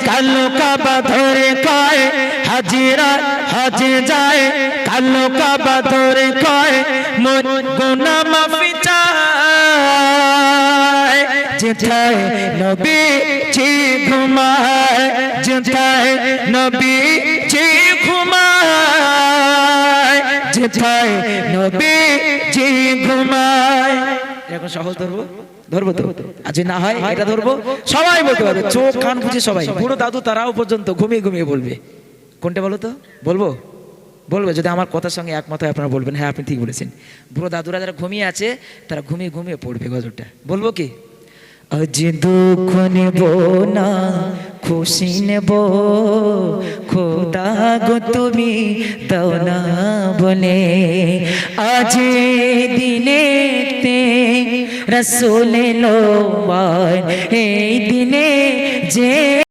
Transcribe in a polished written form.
কালো কাবা ধরে কয় হাজিরা হজে যায়, কালো কাবা ধরে কয় মোর গুনাহ মাফি চায়। যেথায় নবীজি ঘুমায়, যেথায় নবীজি ঘুমায়, যেথায় নবীজি ঘুমায়। এখন সহজ ধরবো, ধরবো তো? আজ না হয় এটা ধরবো, সবাই বলতে পারবে, চোখ কান বুঝে সবাই, বুড়ো দাদু তারাও পর্যন্ত ঘুমিয়ে ঘুমিয়ে বলবে। কোনটা বলো তো? বলবো? বলবে যদি আমার কথার সঙ্গে একমত হয় আপনারা বলবেন হ্যাঁ আপনি ঠিক বলেছেন। বুড়ো দাদুরা যারা ঘুমিয়ে আছে তারা ঘুমিয়ে ঘুমিয়ে পড়বে গজলটা। বলবো কি? আজ দুঃখ নেব না খুশি নেব, খোদা গো তুমি দাও না বলে, আজ দিনেতে রাসূল এলো, এই দিনে যে